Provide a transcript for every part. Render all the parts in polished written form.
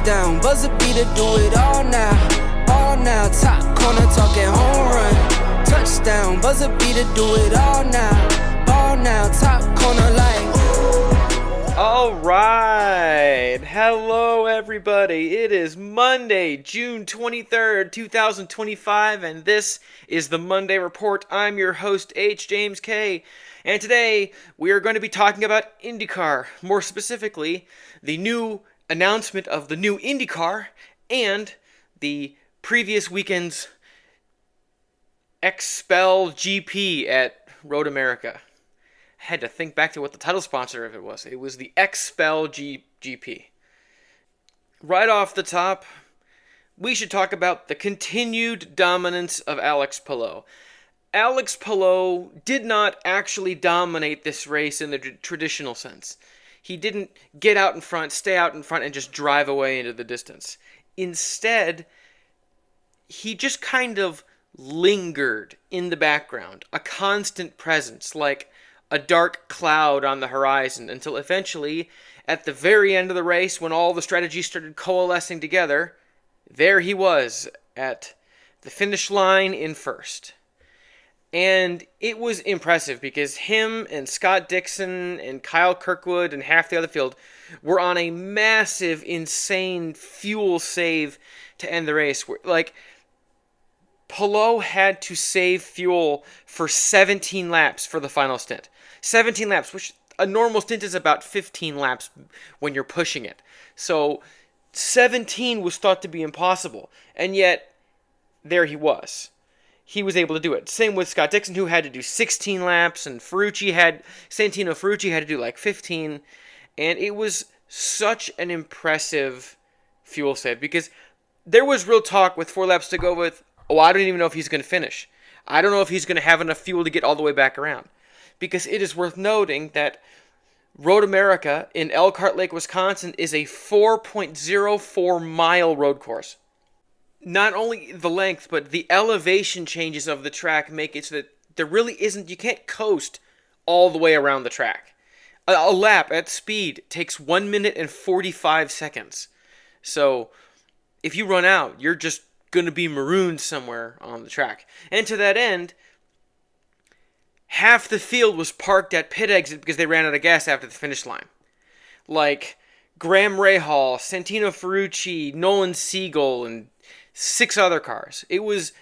Touchdown, buzzer beater, do it all now. All now, top corner talking home run. Touchdown, buzzer beater, do it all now. All now, top corner like ooh. All right. Hello, everybody. It is Monday, June 23rd, 2025, and this is the Monday Report. I'm your host, H. James K. And today, we are going to be talking about IndyCar. More specifically, the new announcement of the new IndyCar and the previous weekend's XPEL GP at Road America. I had to think back to what the title sponsor of it was. It was the XPEL GP. Right off the top, we should talk about the continued dominance of Alex Palou. Alex Palou did not actually dominate this race in the traditional sense. He didn't get out in front, stay out in front, and just drive away into the distance. Instead, he just kind of lingered in the background, a constant presence, like a dark cloud on the horizon, until eventually, at the very end of the race, when all the strategies started coalescing together, there he was at the finish line in first. And it was impressive because him and Scott Dixon and Kyle Kirkwood and half the other field were on a massive, insane fuel save to end the race. Like, Palou had to save fuel for 17 laps for the final stint. 17 laps, which a normal stint is about 15 laps when you're pushing it. So 17 was thought to be impossible, and yet there he was. He was able to do it. Same with Scott Dixon, who had to do 16 laps, and Santino Ferrucci had to do like 15, and it was such an impressive fuel save, because there was real talk with 4 laps to go with, I don't even know if he's going to finish. I don't know if he's going to have enough fuel to get all the way back around, because it is worth noting that Road America in Elkhart Lake, Wisconsin is a 4.04 mile road course. Not only the length, but the elevation changes of the track make it so that there really isn't, you can't coast all the way around the track. A lap at speed takes 1 minute and 45 seconds. So if you run out, you're just going to be marooned somewhere on the track. And to that end, half the field was parked at pit exit because they ran out of gas after the finish line. Like Graham Rahal, Santino Ferrucci, Nolan Siegel, and 6 other cars. It was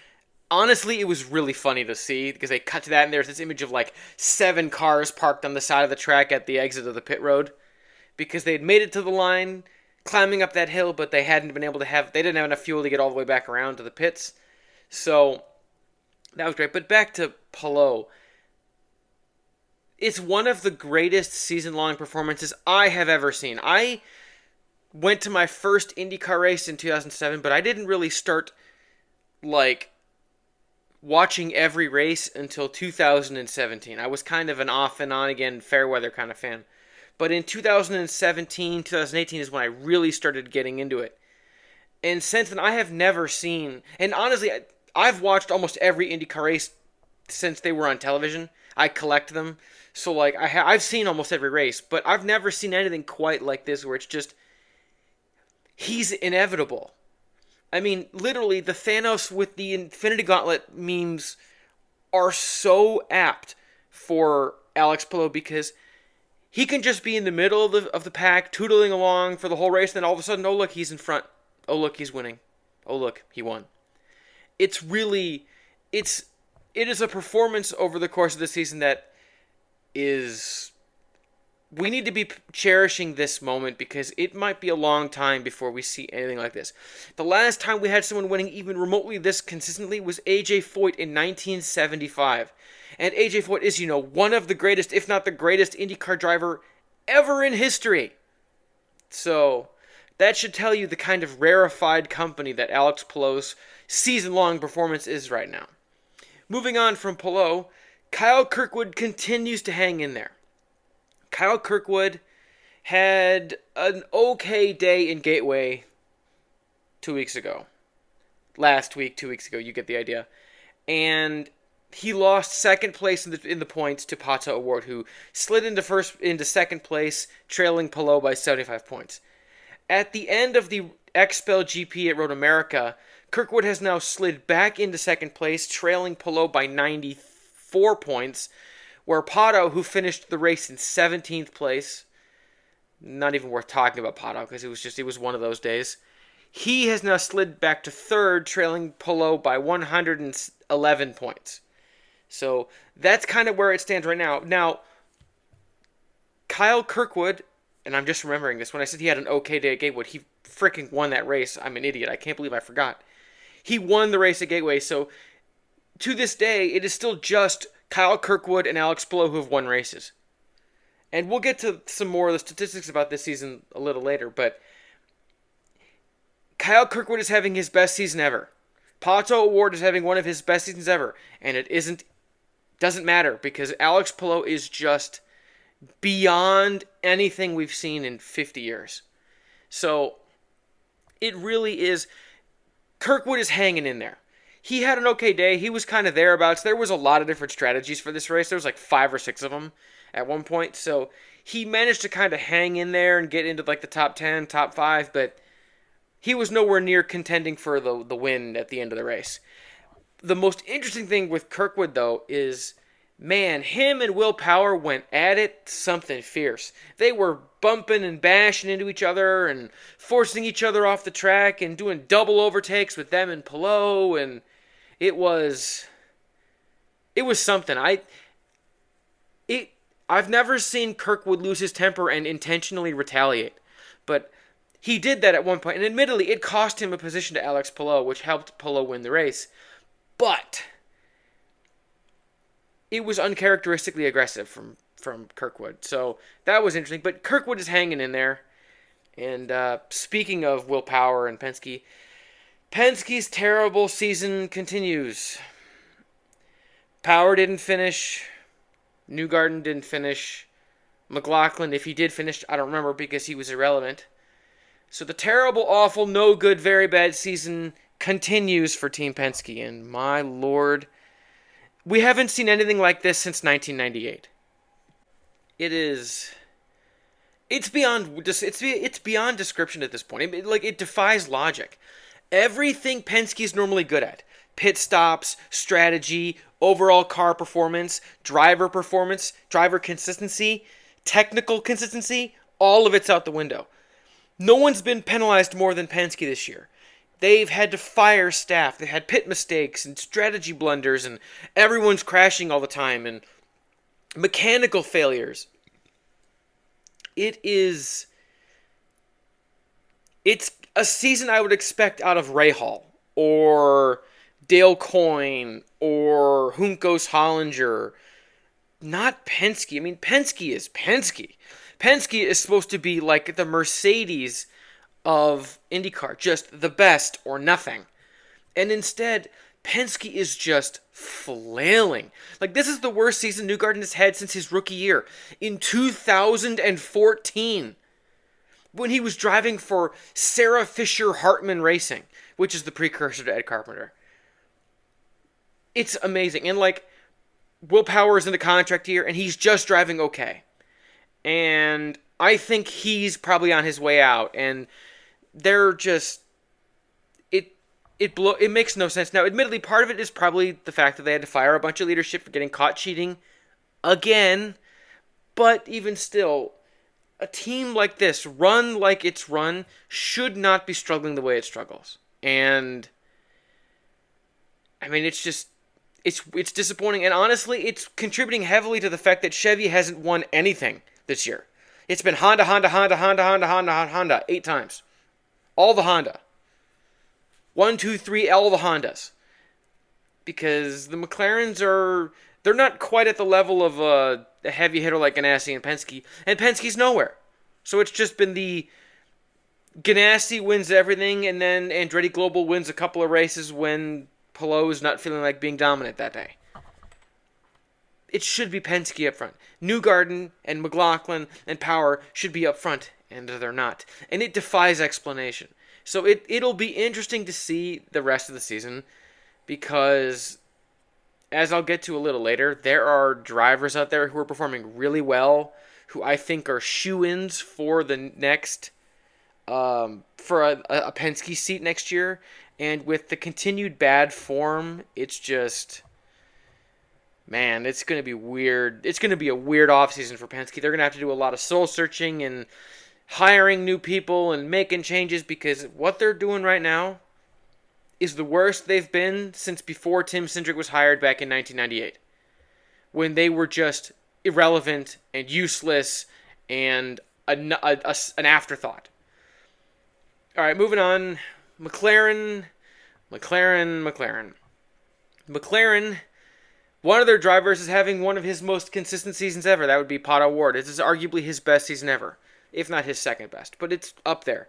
really funny to see, because they cut to that and there's this image of like 7 cars parked on the side of the track at the exit of the pit road, because they had made it to the line, climbing up that hill, but they didn't have enough fuel to get all the way back around to the pits. So that was great. But back to Palou. It's one of the greatest season-long performances I have ever seen. I went to my first IndyCar race in 2007, but I didn't really start, watching every race until 2017. I was kind of an off and on again, fair weather kind of fan. But in 2017, 2018 is when I really started getting into it. And since then, I have never seen, and honestly, I've watched almost every IndyCar race since they were on television. I collect them. So, I've seen almost every race, but I've never seen anything quite like this, where it's just, he's inevitable. I mean, literally, the Thanos with the Infinity Gauntlet memes are so apt for Alex Palou, because he can just be in the middle of the pack, tootling along for the whole race, and then all of a sudden, oh look, he's in front. Oh look, he's winning. Oh look, he won. It is a performance over the course of the season that is, we need to be cherishing this moment, because it might be a long time before we see anything like this. The last time we had someone winning even remotely this consistently was A.J. Foyt in 1975. And A.J. Foyt is, one of the greatest, if not the greatest, IndyCar driver ever in history. So that should tell you the kind of rarefied company that Alex Palou's season-long performance is right now. Moving on from Palou, Kyle Kirkwood continues to hang in there. Kyle Kirkwood had an okay day in Gateway 2 weeks ago. Last week, 2 weeks ago, you get the idea. And he lost second place in the points to Pato O'Ward, who slid into second place, trailing Palou by 75 points. At the end of the XPEL GP at Road America, Kirkwood has now slid back into second place, trailing Palou by 94 points, where Pato, who finished the race in 17th place, not even worth talking about Pato because it was one of those days, he has now slid back to third, trailing Palou by 111 points. So that's kind of where it stands right now. Now, Kyle Kirkwood, and I'm just remembering this, when I said he had an okay day at Gatewood, he freaking won that race. I'm an idiot. I can't believe I forgot. He won the race at Gateway, so to this day, it is still just Kyle Kirkwood and Alex Palou who have won races. And we'll get to some more of the statistics about this season a little later, but Kyle Kirkwood is having his best season ever. Pato O'Ward is having one of his best seasons ever, and it doesn't matter because Alex Palou is just beyond anything we've seen in 50 years. So it really is. Kirkwood is hanging in there. He had an okay day. He was kind of thereabouts. There was a lot of different strategies for this race. There was like 5 or 6 of them at one point. So he managed to kind of hang in there and get into like the top 10, top 5, but he was nowhere near contending for the win at the end of the race. The most interesting thing with Kirkwood, though, is, man, him and Will Power went at it something fierce. They were bumping and bashing into each other and forcing each other off the track and doing double overtakes with them and Palou, and it was something. I've never seen Kirkwood lose his temper and intentionally retaliate, but he did that at one point, and admittedly, it cost him a position to Alex Palou, which helped Palou win the race, but it was uncharacteristically aggressive from Kirkwood. So that was interesting. But Kirkwood is hanging in there. And speaking of Will Power and Penske, Penske's terrible season continues. Power didn't finish. Newgarden didn't finish. McLaughlin, if he did finish, I don't remember because he was irrelevant. So the terrible, awful, no good, very bad season continues for Team Penske. And my lord, we haven't seen anything like this since 1998. It's beyond description at this point. It defies logic. Everything Penske's normally good at, pit stops, strategy, overall car performance, driver consistency, technical consistency, all of it's out the window. No one's been penalized more than Penske this year. They've had to fire staff. They had pit mistakes and strategy blunders, and everyone's crashing all the time, and mechanical failures. It's a season I would expect out of Ray Hall, or Dale Coyne, or Juncos Hollinger. Not Penske. I mean, Penske is Penske. Penske is supposed to be like the Mercedes of IndyCar, just the best or nothing. And instead, Penske is just flailing. Like, this is the worst season Newgarden has had since his rookie year. In 2014, when he was driving for Sarah Fisher Hartman Racing, which is the precursor to Ed Carpenter. It's amazing. And, like, Will Power is in the contract here, and he's just driving okay. And I think he's probably on his way out. And they're just... It makes no sense. Now, admittedly, part of it is probably the fact that they had to fire a bunch of leadership for getting caught cheating again. But even still, a team like this, run like it's run, should not be struggling the way it struggles. And, I mean, it's just... It's disappointing, and honestly, it's contributing heavily to the fact that Chevy hasn't won anything this year. It's been Honda, 8 times. All the Honda. 1, 2, 3, all the Hondas. Because the McLarens they're not quite at the level of a heavy hitter like Ganassi and Penske's nowhere. So it's just been the Ganassi wins everything, and then Andretti Global wins a couple of races when Palou is not feeling like being dominant that day. It should be Penske up front. Newgarden and McLaughlin and Power should be up front, and they're not. And it defies explanation. So it'll be interesting to see the rest of the season, because, as I'll get to a little later, there are drivers out there who are performing really well, who I think are shoo-ins for the next for a Penske seat next year. And with the continued bad form, it's just, man, it's going to be weird. It's going to be a weird offseason for Penske. They're going to have to do a lot of soul searching and hiring new people and making changes, because what they're doing right now is the worst they've been since before Tim Cindric was hired back in 1998, when they were just irrelevant and useless and an afterthought. All right, moving on. McLaren, one of their drivers is having one of his most consistent seasons ever. That would be Pato O'Ward. This is arguably his best season ever, if not his second best, but it's up there.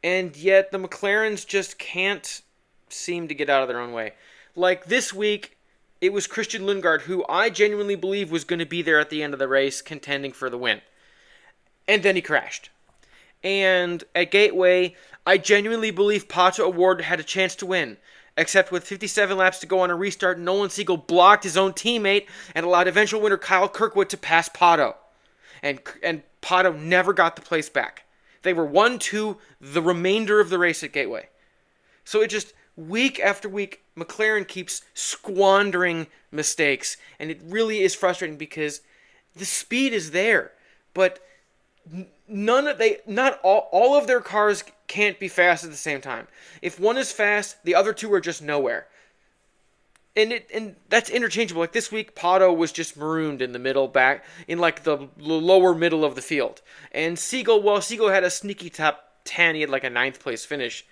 And yet the McLarens just can't seem to get out of their own way. Like this week, it was Christian Lundgaard, who I genuinely believe was going to be there at the end of the race contending for the win. And then he crashed. And at Gateway, I genuinely believe Pato O'Ward had a chance to win. Except with 57 laps to go on a restart, Nolan Siegel blocked his own teammate and allowed eventual winner Kyle Kirkwood to pass Pato. And Pato never got the place back. They were 1-2 the remainder of the race at Gateway. So it just, week after week, McLaren keeps squandering mistakes. And it really is frustrating because the speed is there. But not all of their cars can't be fast at the same time. If one is fast, the other two are just nowhere. And that's interchangeable. Like this week, Pato was just marooned in the middle, back in like the lower middle of the field. And Siegel had a sneaky top 10. He had like a 9th place finish.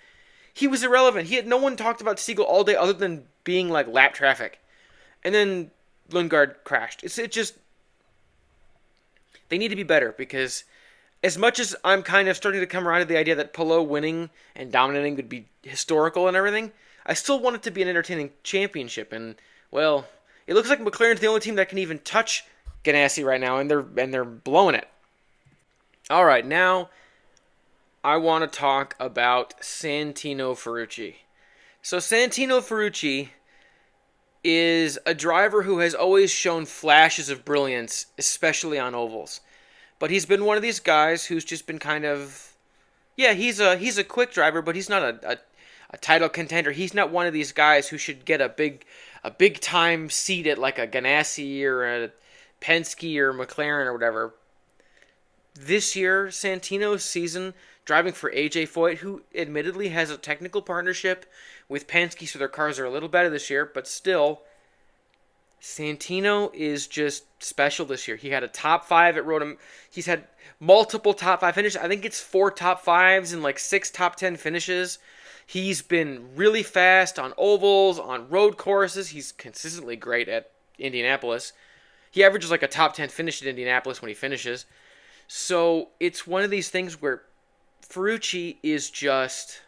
He was irrelevant. No one talked about Siegel all day other than being like lap traffic. And then Lundgaard crashed. It just, they need to be better, because as much as I'm kind of starting to come around to the idea that Palou winning and dominating would be historical and everything, I still want it to be an entertaining championship. And, well, it looks like McLaren's the only team that can even touch Ganassi right now, and they're blowing it. All right, now I want to talk about Santino Ferrucci. So Santino Ferrucci is a driver who has always shown flashes of brilliance, especially on ovals. But he's been one of these guys who's just been kind of, yeah, he's a quick driver, but he's not a title contender. He's not one of these guys who should get a big time seat at like a Ganassi or a Penske or McLaren or whatever. This year, Santino's season driving for AJ Foyt, who admittedly has a technical partnership with Penske, so their cars are a little better this year, but still, Santino is just special this year. He had a top 5 at Road. He's had multiple top 5 finishes. I think it's 4 top 5s and like 6 top 10 finishes. He's been really fast on ovals, on road courses. He's consistently great at Indianapolis. He averages like a top 10 finish at Indianapolis when he finishes. So it's one of these things where Ferrucci is just,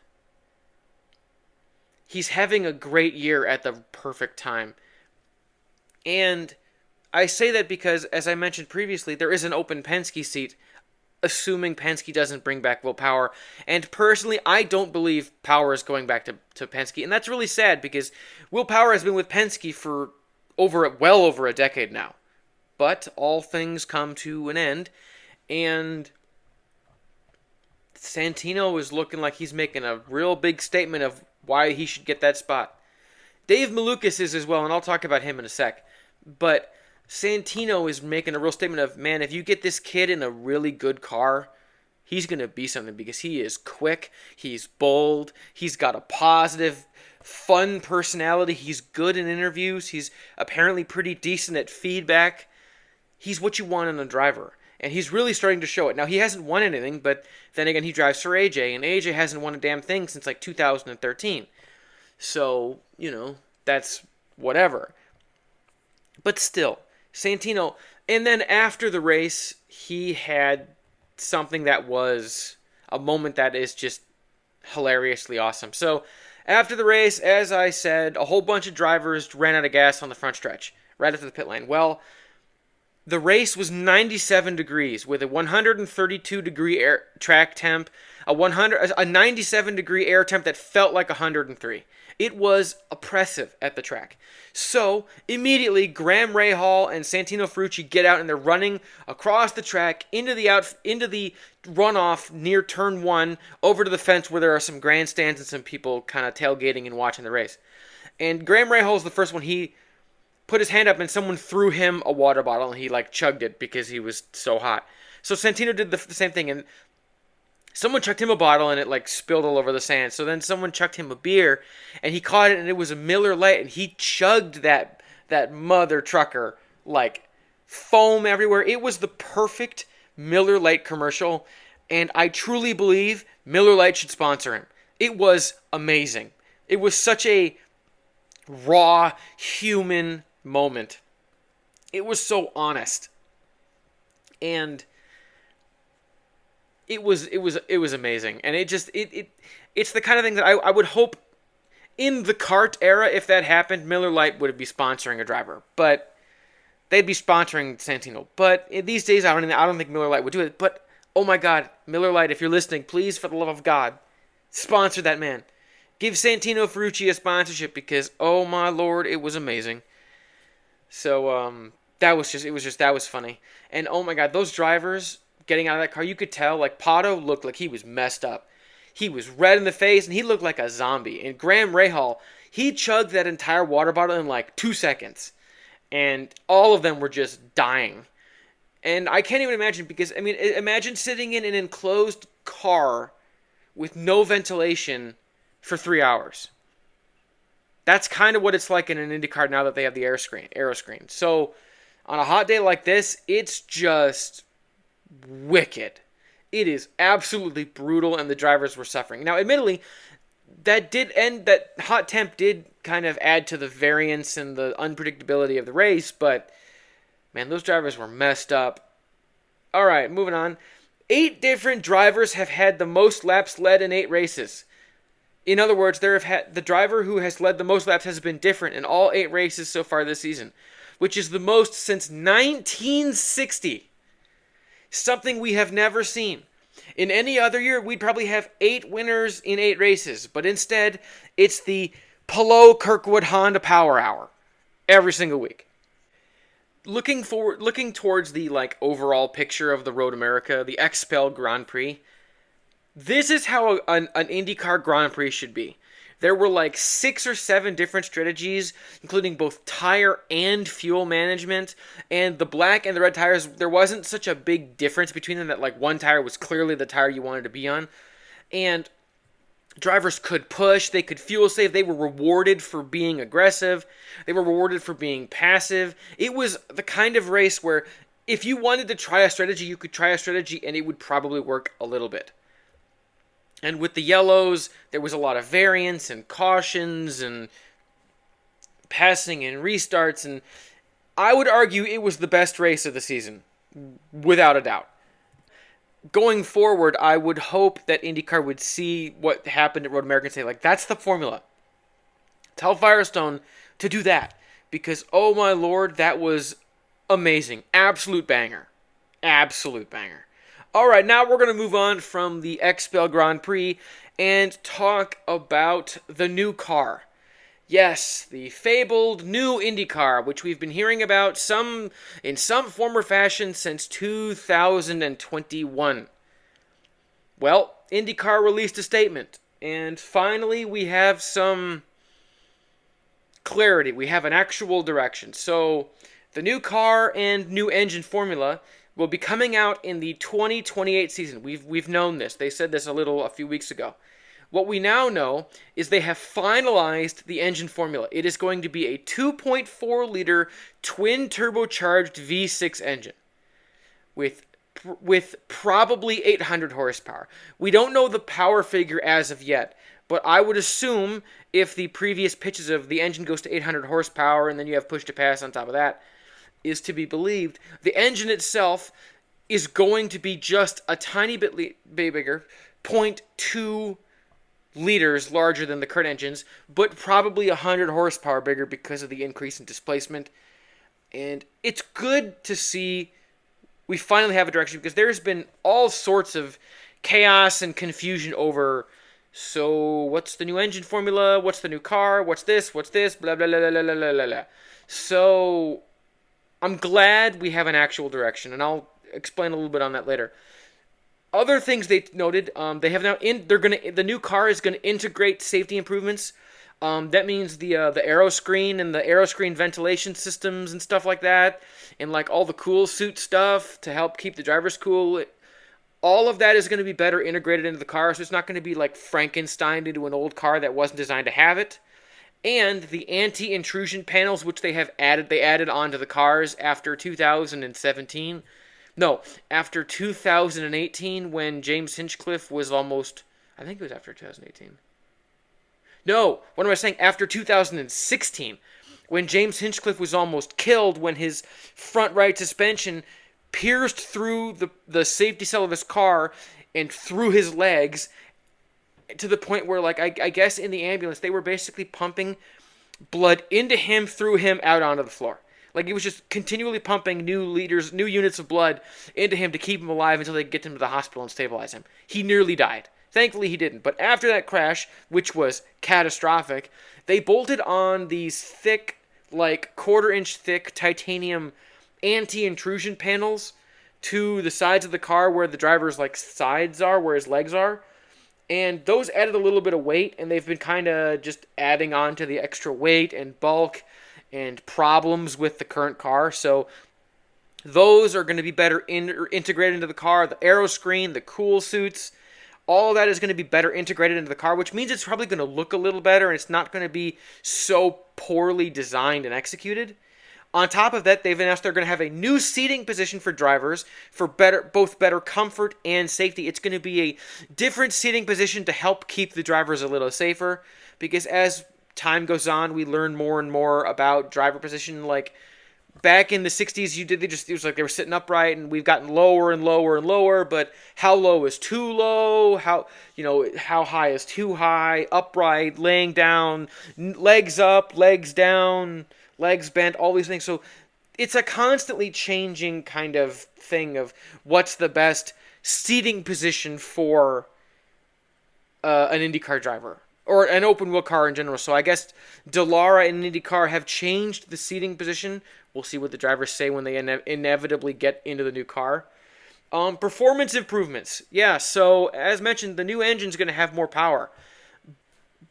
he's having a great year at the perfect time. And I say that because, as I mentioned previously, there is an open Penske seat, assuming Penske doesn't bring back Will Power. And personally, I don't believe Power is going back to Penske. And that's really sad, because Will Power has been with Penske for well over a decade now. But all things come to an end. And Santino is looking like he's making a real big statement of why he should get that spot. Dave Malukas is as well, and I'll talk about him in a sec. But Santino is making a real statement of, man, if you get this kid in a really good car, he's going to be something, because he is quick, he's bold, he's got a positive, fun personality, he's good in interviews, he's apparently pretty decent at feedback. He's what you want in a driver. And he's really starting to show it. Now, he hasn't won anything, but then again, he drives for AJ, and AJ hasn't won a damn thing since like 2013. So, that's whatever. But still, Santino, and then after the race, he had something that was a moment that is just hilariously awesome. So, after the race, as I said, a whole bunch of drivers ran out of gas on the front stretch, right after the pit lane. Well, The race was 97 degrees with a 132 degree track temp, a 97 degree air temp that felt like 103. It was oppressive at the track. So immediately, Graham Rahal and Santino Ferrucci get out and they're running across the track into the runoff near turn 1 over to the fence where there are some grandstands and some people kind of tailgating and watching the race. And Graham Rahal is the first one. He put his hand up and someone threw him a water bottle and he chugged it because he was so hot. So Santino did the same thing, and someone chucked him a bottle and it spilled all over the sand. So then someone chucked him a beer and he caught it and it was a Miller Lite and he chugged that mother trucker foam everywhere. It was the perfect Miller Lite commercial, and I truly believe Miller Lite should sponsor him. It was amazing. It was such a raw human moment. It was so honest, and it was amazing. And it's the kind of thing that I would hope in the kart era, if that happened, Miller Lite would be sponsoring a driver, but they'd be sponsoring Santino. But in these days, I don't think Miller Lite would do it. But oh my God, Miller Lite, if you're listening, please, for the love of God, sponsor that man. Give Santino Ferrucci a sponsorship because, oh my Lord, it was amazing. So that was funny. And oh my God, those drivers getting out of that car, you could tell, Pato looked like he was messed up. He was red in the face and he looked like a zombie. And Graham Rahal, he chugged that entire water bottle in 2 seconds. And all of them were just dying. And I can't even imagine, because, imagine sitting in an enclosed car with no ventilation for 3 hours. That's kind of what it's like in an IndyCar now that they have the aero screen. So on a hot day like this, it's just wicked. It is absolutely brutal, and the drivers were suffering. Now, admittedly, that hot temp did kind of add to the variance and the unpredictability of the race, but man, those drivers were messed up. All right, moving on. 8 different drivers have had the most laps led in 8 races. In other words, the driver who has led the most laps has been different in all 8 races so far this season, which is the most since 1960. Something we have never seen. In any other year, we'd probably have 8 winners in 8 races, but instead, it's the Palou Kirkwood Honda Power Hour every single week. Looking towards the overall picture of the Road America, the XPEL Grand Prix, this is how an IndyCar Grand Prix should be. There were 6 or 7 different strategies, including both tire and fuel management. And the black and the red tires, there wasn't such a big difference between them that one tire was clearly the tire you wanted to be on. And drivers could push, they could fuel save, they were rewarded for being aggressive, they were rewarded for being passive. It was the kind of race where if you wanted to try a strategy, you could try a strategy and it would probably work a little bit. And with the yellows, there was a lot of variance and cautions and passing and restarts. And I would argue it was the best race of the season, without a doubt. Going forward, I would hope that IndyCar would see what happened at Road America and say, that's the formula. Tell Firestone to do that. Because, oh my Lord, that was amazing. Absolute banger. Absolute banger. All right, now we're going to move on from the XPEL Grand Prix and talk about the new car. Yes, the fabled new IndyCar, which we've been hearing about in some form or fashion since 2021. Well, IndyCar released a statement, and finally we have some clarity. We have an actual direction. So, the new car and new engine formula will be coming out in the 2028 season. We've known this. They said this a few weeks ago. What we now know is they have finalized the engine formula. It is going to be a 2.4-liter twin turbocharged V6 engine with probably 800 horsepower. We don't know the power figure as of yet, but I would assume if the previous pitches of the engine goes to 800 horsepower and then you have push to pass on top of that, is to be believed, the engine itself is going to be just a tiny bit bigger, 0.2 liters larger than the current engines, but probably 100 horsepower bigger because of the increase in displacement. And it's good to see we finally have a direction, because there's been all sorts of chaos and confusion over, so what's the new engine formula, what's the new car, what's this, blah, blah, blah, blah, blah, blah, blah, blah. So I'm glad we have an actual direction, and I'll explain a little bit on that later. Other things they noted, they have now the new car is gonna integrate safety improvements. That means the aero screen and the aero screen ventilation systems and stuff like that, and like all the cool suit stuff to help keep the drivers cool. All of that is going to be better integrated into the car, so it's not going to be like Frankenstein into an old car that wasn't designed to have it. And the anti-intrusion panels, which they added onto the cars after 2017. No, after 2018, when James Hinchcliffe was almost, I think it was after 2018. No, what am I saying? After 2016, when James Hinchcliffe was almost killed when his front right suspension pierced through the safety cell of his car and through his legs, to the point where, like, I guess in the ambulance, they were basically pumping blood into him, through him, out onto the floor. Like, it was just continually pumping new units of blood into him to keep him alive until they could get him to the hospital and stabilize him. He nearly died. Thankfully, he didn't. But after that crash, which was catastrophic, they bolted on these thick, like quarter-inch thick titanium anti-intrusion panels to the sides of the car where the driver's like sides are, where his legs are. And those added a little bit of weight, and they've been kind of just adding on to the extra weight and bulk and problems with the current car. So those are going to be better integrated into the car. The aero screen, the cool suits, all of that is going to be better integrated into the car, which means it's probably going to look a little better, and it's not going to be so poorly designed and executed. On top of that, they've announced they're going to have a new seating position for drivers for both better comfort and safety. It's going to be a different seating position to help keep the drivers a little safer, because as time goes on, we learn more and more about driver position. Like back in the 60s, it was like they were sitting upright, and we've gotten lower and lower and lower, but how low is too low? How high is too high? Upright, laying down, legs up, legs down, legs bent, all these things. So it's a constantly changing kind of thing of what's the best seating position for an IndyCar driver, or an open wheel car in general. So I guess Dallara and IndyCar have changed the seating position. We'll see what the drivers say when they inevitably get into the new car. Performance improvements. Yeah, so as mentioned, the new engine's going to have more power.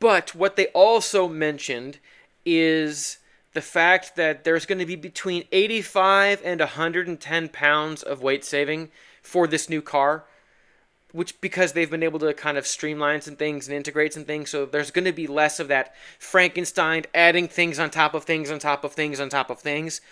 But what they also mentioned is the fact that there's going to be between 85 and 110 pounds of weight saving for this new car, which, because they've been able to kind of streamline some things and integrate some things, so there's going to be less of that Frankenstein adding things on top of things on top of things on top of things.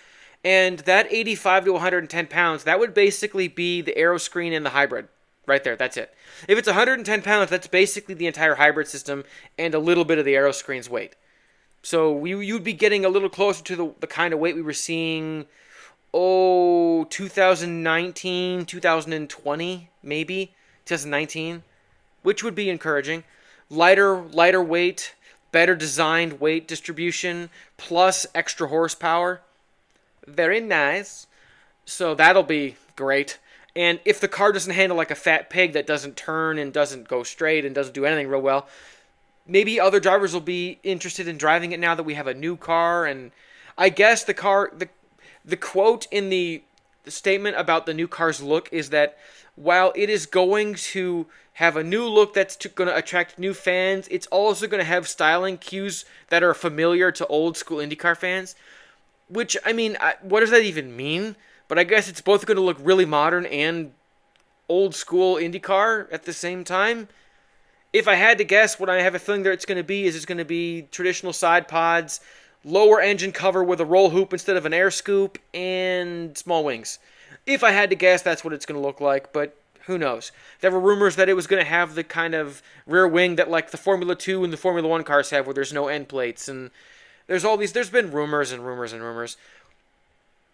And that 85 to 110 pounds, that would basically be the aero screen and the hybrid. Right there, that's it. If it's 110 pounds, that's basically the entire hybrid system and a little bit of the aero screen's weight. So you'd be getting a little closer to the kind of weight we were seeing, 2019, 2020, maybe, 2019, which would be encouraging. Lighter weight, better designed weight distribution, plus extra horsepower. Very nice. So that'll be great. And if the car doesn't handle like a fat pig that doesn't turn and doesn't go straight and doesn't do anything real well, maybe other drivers will be interested in driving it now that we have a new car. And I guess the quote in the statement about the new car's look is that while it is going to have a new look that's going to attract new fans, it's also going to have styling cues that are familiar to old school IndyCar fans. Which, I mean, what does that even mean? But I guess it's both going to look really modern and old school IndyCar at the same time. If I had to guess, what I have a feeling that it's going to be traditional side pods, lower engine cover with a roll hoop instead of an air scoop, and small wings. If I had to guess, that's what it's going to look like, but who knows? There were rumors that it was going to have the kind of rear wing that like the Formula 2 and the Formula 1 cars have, where there's no end plates, and there's been rumors and rumors and rumors.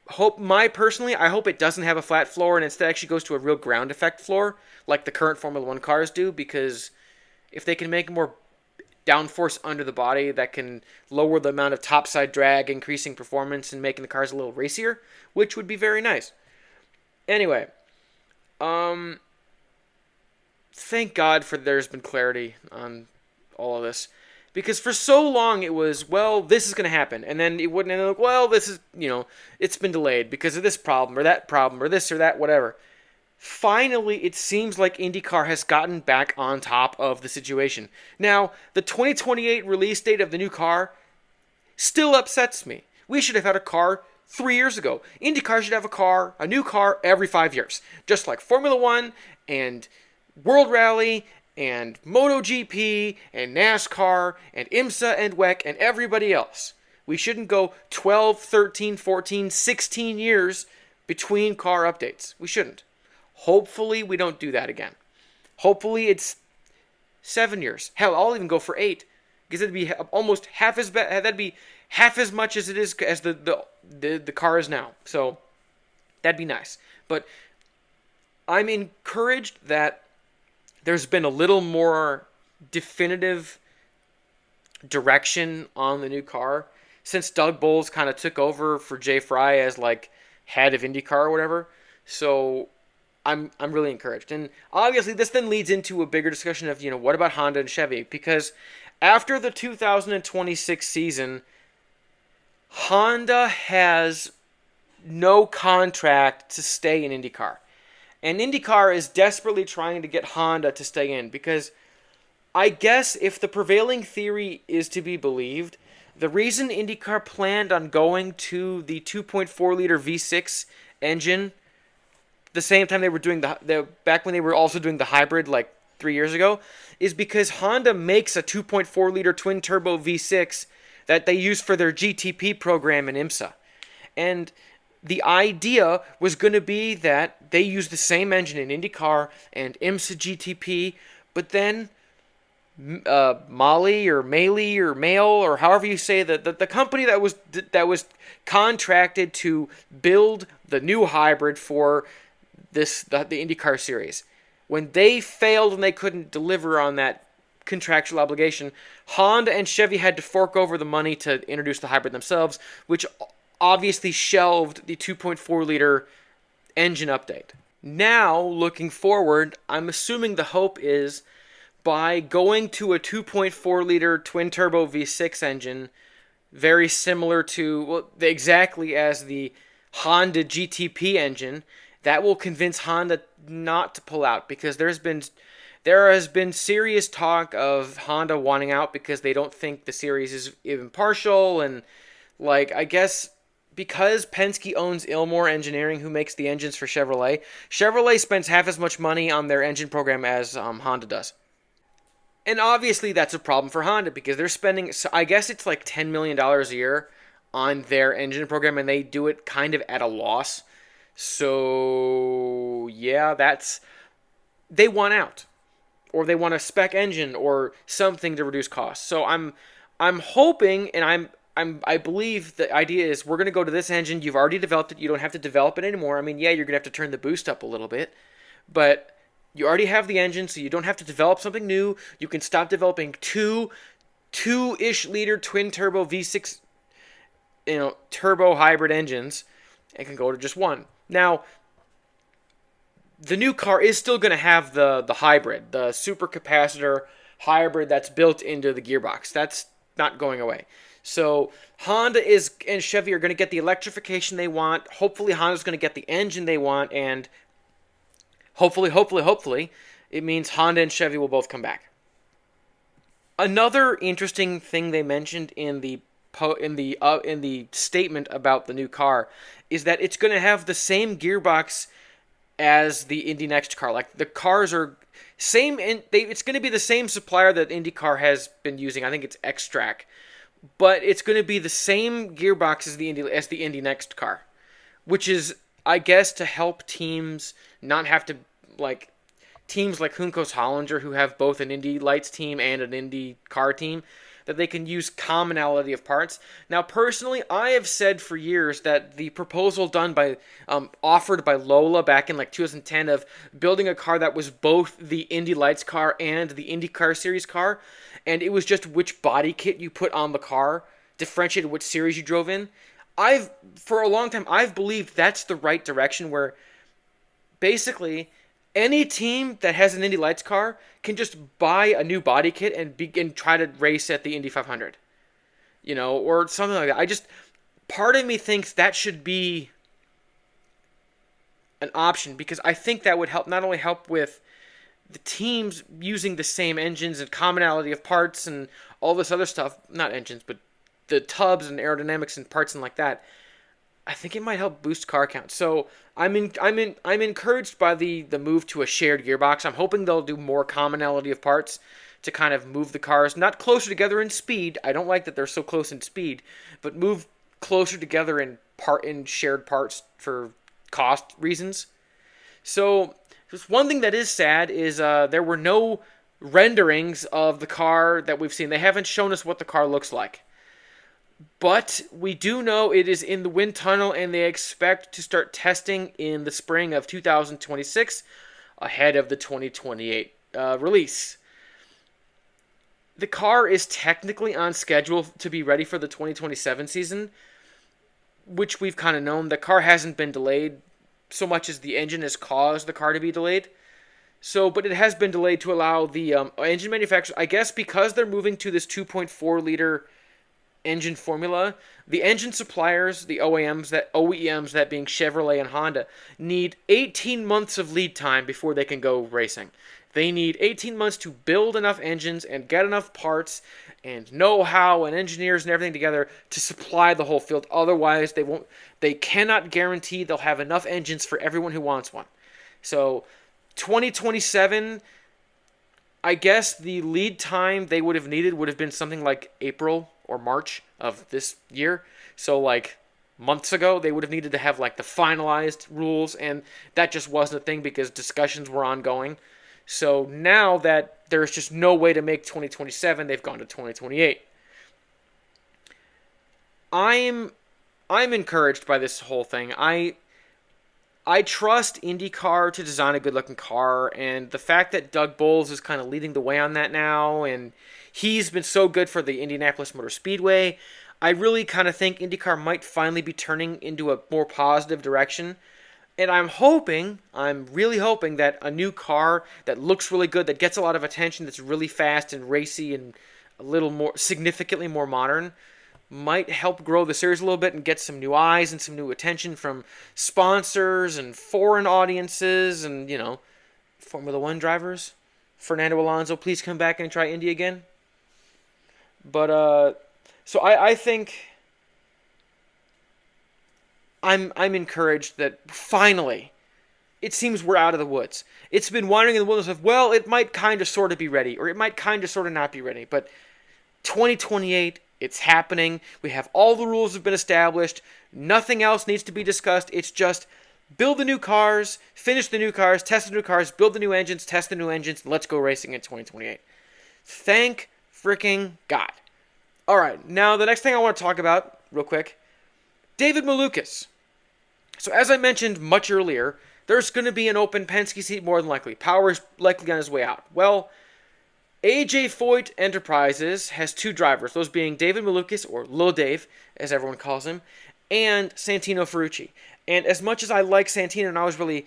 I hope it doesn't have a flat floor and instead actually goes to a real ground effect floor, like the current Formula 1 cars do, because if they can make more downforce under the body that can lower the amount of topside drag, increasing performance and making the cars a little racier, which would be very nice. Anyway, thank God for there's been clarity on all of this. Because for so long it was, well, this is going to happen. And then it wouldn't end up, well, this is, it's been delayed because of this problem or this or that, whatever. Finally, it seems like IndyCar has gotten back on top of the situation. Now, the 2028 release date of the new car still upsets me. We should have had a car 3 years ago. IndyCar should have a new car every 5 years. Just like Formula One and World Rally and MotoGP and NASCAR and IMSA and WEC and everybody else. We shouldn't go 12, 13, 14, 16 years between car updates. We shouldn't. Hopefully we don't do that again. Hopefully it's 7 years. Hell, I'll even go for 8. Because it'd be almost half as bad. That'd be half as much as it is as the car is now. So that'd be nice. But I'm encouraged that there's been a little more definitive direction on the new car since Doug Bowles kind of took over for Jay Fry as like head of IndyCar or whatever. So I'm really encouraged. And obviously this then leads into a bigger discussion of, what about Honda and Chevy? Because after the 2026 season, Honda has no contract to stay in IndyCar. And IndyCar is desperately trying to get Honda to stay in because I guess if the prevailing theory is to be believed, the reason IndyCar planned on going to the 2.4-liter V6 engine the same time they were doing back when they were also doing the hybrid like 3 years ago is because Honda makes a 2.4-liter twin-turbo V6 that they use for their GTP program in IMSA. And the idea was going to be that they use the same engine in IndyCar and IMSA GTP, but then Mali or Maley or Mail or however you say the company that was contracted to build the new hybrid for the IndyCar series, when they failed and they couldn't deliver on that contractual obligation, Honda and Chevy had to fork over the money to introduce the hybrid themselves, which obviously shelved the 2.4-liter engine update. Now, looking forward, I'm assuming the hope is by going to a 2.4-liter twin-turbo V6 engine, very similar to, exactly as the Honda GTP engine, that will convince Honda not to pull out, because there has been serious talk of Honda wanting out because they don't think the series is impartial, and I guess because Penske owns Ilmor Engineering, who makes the engines for Chevrolet spends half as much money on their engine program as Honda does. And obviously that's a problem for Honda because they're spending, I guess it's like $10 million a year on their engine program, and they do it kind of at a loss. So yeah, they want out, or they want a spec engine or something to reduce costs. So I'm hoping, and I believe the idea is we're going to go to this engine. You've already developed it. You don't have to develop it anymore. I mean, yeah, you're going to have to turn the boost up a little bit, but you already have the engine, so you don't have to develop something new. You can stop developing two-ish liter twin turbo V6, turbo hybrid engines, and can go to just one. Now, the new car is still going to have the hybrid, the supercapacitor hybrid that's built into the gearbox. That's not going away. So Honda and Chevy are going to get the electrification they want. Hopefully Honda's going to get the engine they want, and hopefully, it means Honda and Chevy will both come back. Another interesting thing they mentioned in the statement about the new car is that it's going to have the same gearbox as the Indy Next car. Like, the cars are same, and it's going to be the same supplier that IndyCar has been using. I think it's X-Track, but it's going to be the same gearbox as the Indy Next car, which is, I guess, to help teams not have to teams like Juncos Hollinger, who have both an Indy Lights team and an IndyCar team, that they can use commonality of parts. Now, personally, I have said for years that the proposal done by, offered by Lola back in like 2010 of building a car that was both the Indy Lights car and the IndyCar Series car, and it was just which body kit you put on the car, differentiated which series you drove in. For a long time, I've believed that's the right direction, where basically any team that has an Indy Lights car can just buy a new body kit and try to race at the Indy 500, or something like that. Part of me thinks that should be an option, because I think that would help, not only help with the teams using the same engines and commonality of parts and all this other stuff, not engines, but the tubs and aerodynamics and parts and like that. I think it might help boost car count. So I'm encouraged by the move to a shared gearbox. I'm hoping they'll do more commonality of parts to kind of move the cars not closer together in speed. I don't like that they're so close in speed, but move closer together in shared parts for cost reasons. So just one thing that is sad is there were no renderings of the car that we've seen. They haven't shown us what the car looks like. But we do know it is in the wind tunnel, and they expect to start testing in the spring of 2026 ahead of the 2028 release. The car is technically on schedule to be ready for the 2027 season, which we've kind of known. The car hasn't been delayed so much as the engine has caused the car to be delayed. But it has been delayed to allow the engine manufacturers, I guess because they're moving to this 2.4 liter engine formula, the engine suppliers, the OEMs, that being Chevrolet and Honda, need 18 months of lead time before they can go racing. They need 18 months to build enough engines and get enough parts and know-how and engineers and everything together to supply the whole field. Otherwise, they cannot guarantee they'll have enough engines for everyone who wants one. So 2027, I guess the lead time they would have needed would have been something like April or March of this year. So like months ago, they would have needed to have like the finalized rules, and that just wasn't a thing because discussions were ongoing. So now that there's just no way to make 2027, they've gone to 2028. I'm encouraged by this whole thing. I trust IndyCar to design a good-looking car, and the fact that Doug Bowles is kind of leading the way on that now, and he's been so good for the Indianapolis Motor Speedway, I really kind of think IndyCar might finally be turning into a more positive direction. And I'm really hoping that a new car that looks really good, that gets a lot of attention, that's really fast and racy and a little more, significantly more modern, might help grow the series a little bit and get some new eyes and some new attention from sponsors and foreign audiences and, Formula One drivers. Fernando Alonso, please come back and try Indy again. But, so I think I'm encouraged that finally it seems we're out of the woods. It's been wandering in the wilderness of, well, it might kind of sort of be ready, or it might kind of sort of not be ready, but 2028, it's happening. We have all the rules have been established. Nothing else needs to be discussed. It's just build the new cars, finish the new cars, test the new cars, build the new engines, test the new engines, and let's go racing in 2028. Thank freaking God. All right, now the next thing I want to talk about, real quick, David Malukas. So as I mentioned much earlier, there's going to be an open Penske seat more than likely. Power's likely on his way out. Well, AJ Foyt Enterprises has two drivers, those being David Malukas, or Lil Dave, as everyone calls him, and Santino Ferrucci. And as much as I like Santino and I was really,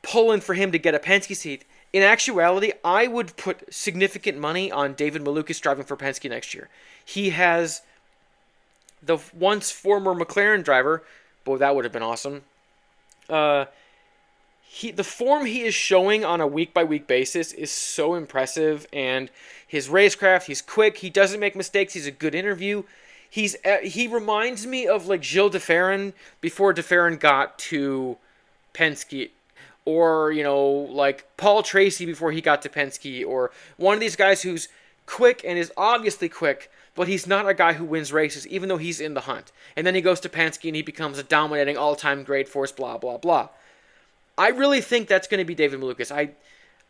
pulling for him to get a Penske seat, in actuality, I would put significant money on David Malukas driving for Penske next year. He has the once former McLaren driver, boy, that would have been awesome. The form he is showing on a week-by-week basis is so impressive, and his racecraft, he's quick, he doesn't make mistakes, he's a good interview. He reminds me of like Gilles de Ferran before de Ferran got to Penske, or like Paul Tracy before he got to Penske, or one of these guys who's quick and is obviously quick, but he's not a guy who wins races, even though he's in the hunt. And then he goes to Penske and he becomes a dominating all-time great force, blah, blah, blah. I really think that's going to be David Malukas.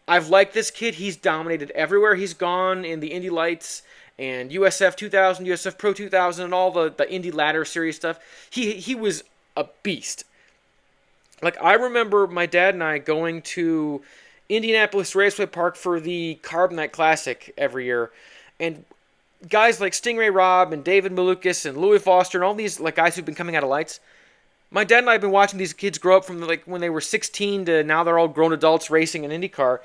I've liked this kid. He's dominated everywhere he's gone in the Indy Lights and USF 2000, USF Pro 2000, and all the Indy Ladder Series stuff. He was a beast. Like, I remember my dad and I going to Indianapolis Raceway Park for the Carbonite Classic every year, and guys like Stingray Robb and David Malukas and Louis Foster and all these like guys who've been coming out of lights. My dad and I have been watching these kids grow up from like when they were 16 to now they're all grown adults racing in IndyCar.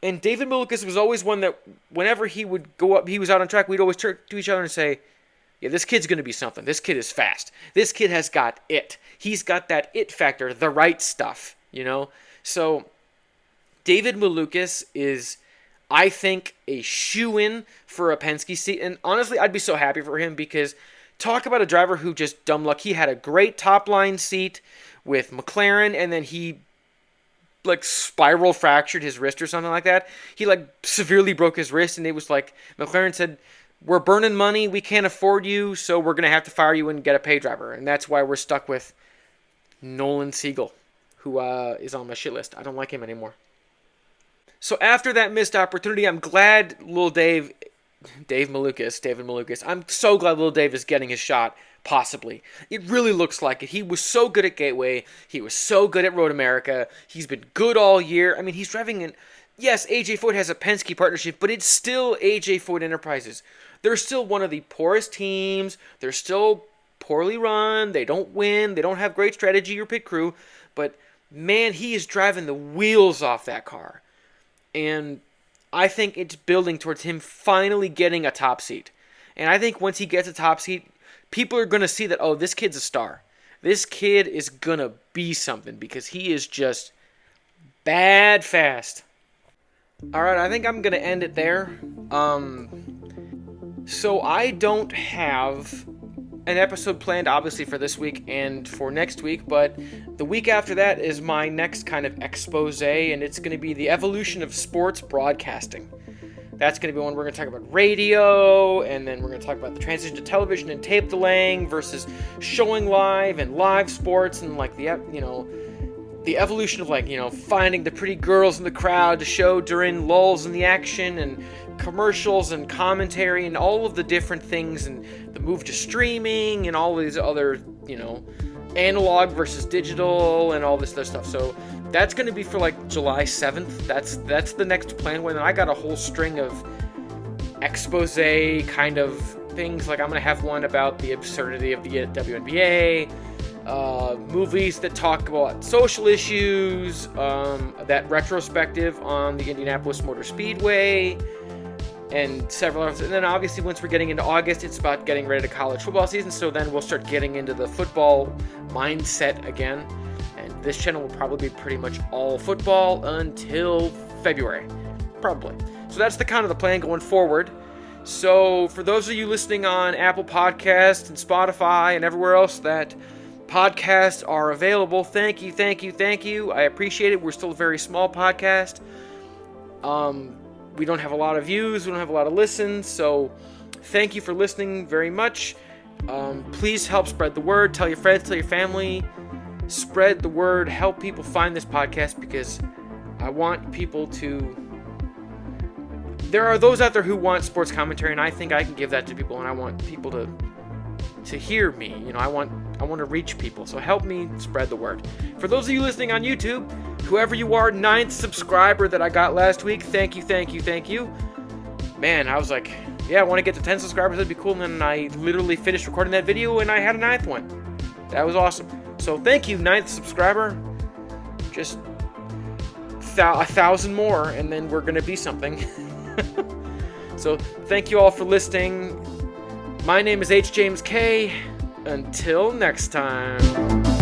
And David Malukas was always one that whenever he would go up, he was out on track, we'd always turn to each other and say, yeah, this kid's going to be something. This kid is fast. This kid has got it. He's got that it factor, the right stuff, you know? So David Malukas is, I think, a shoo-in for a Penske seat. And honestly, I'd be so happy for him because talk about a driver who just dumb luck. He had a great top-line seat with McLaren, and then he like spiral fractured his wrist or something like that. He like severely broke his wrist, and it was like McLaren said, we're burning money, we can't afford you, so we're going to have to fire you and get a pay driver. And that's why we're stuck with Nolan Siegel, who is on my shit list. I don't like him anymore. So after that missed opportunity, I'm glad David Malukas, I'm so glad little Dave is getting his shot, possibly. It really looks like it. He was so good at Gateway. He was so good at Road America. He's been good all year. I mean, he's driving in... Yes, AJ Foyt has a Penske partnership, but it's still AJ Foyt Enterprises. They're still one of the poorest teams. They're still poorly run. They don't win. They don't have great strategy or pit crew. But, man, he is driving the wheels off that car. And I think it's building towards him finally getting a top seat. And I think once he gets a top seat, people are going to see that, oh, this kid's a star. This kid is going to be something because he is just bad fast. All right, I think I'm going to end it there. So I don't have an episode planned, obviously, for this week and for next week, but the week after that is my next kind of expose, and it's going to be the evolution of sports broadcasting. That's going to be one we're going to talk about radio, and then we're going to talk about the transition to television and tape delaying versus showing live and live sports, and like the evolution of finding the pretty girls in the crowd to show during lulls in the action and commercials and commentary and all of the different things and the move to streaming and all these other, analog versus digital and all this other stuff. So that's going to be for like July 7th. That's the next plan. When I got a whole string of expose kind of things. Like I'm going to have one about the absurdity of the WNBA, movies that talk about social issues, that retrospective on the Indianapolis Motor Speedway, and several others. And then obviously once we're getting into August, it's about getting ready to college football season, so then we'll start getting into the football mindset again. And this channel will probably be pretty much all football until February, probably. So that's the kind of the plan going forward. So for those of you listening on Apple Podcasts and Spotify and everywhere else that podcasts are available, thank you. I appreciate it. We're still a very small podcast. We don't have a lot of views. We don't have a lot of listens. So thank you for listening very much. Please help spread the word. Tell your friends, tell your family. Spread the word. Help people find this podcast because I want people to... There are those out there who want sports commentary, and I think I can give that to people, and I want people to hear me. I want to reach people, so help me spread the word. For those of you listening on YouTube, whoever you are, 9th subscriber that I got last week, thank you. Man, I was like, yeah, I want to get to 10 subscribers, that'd be cool, and then I literally finished recording that video, and I had a 9th one. That was awesome. So thank you, 9th subscriber. Just 1,000 more, and then we're going to be something. So thank you all for listening. My name is H. James K. Until next time.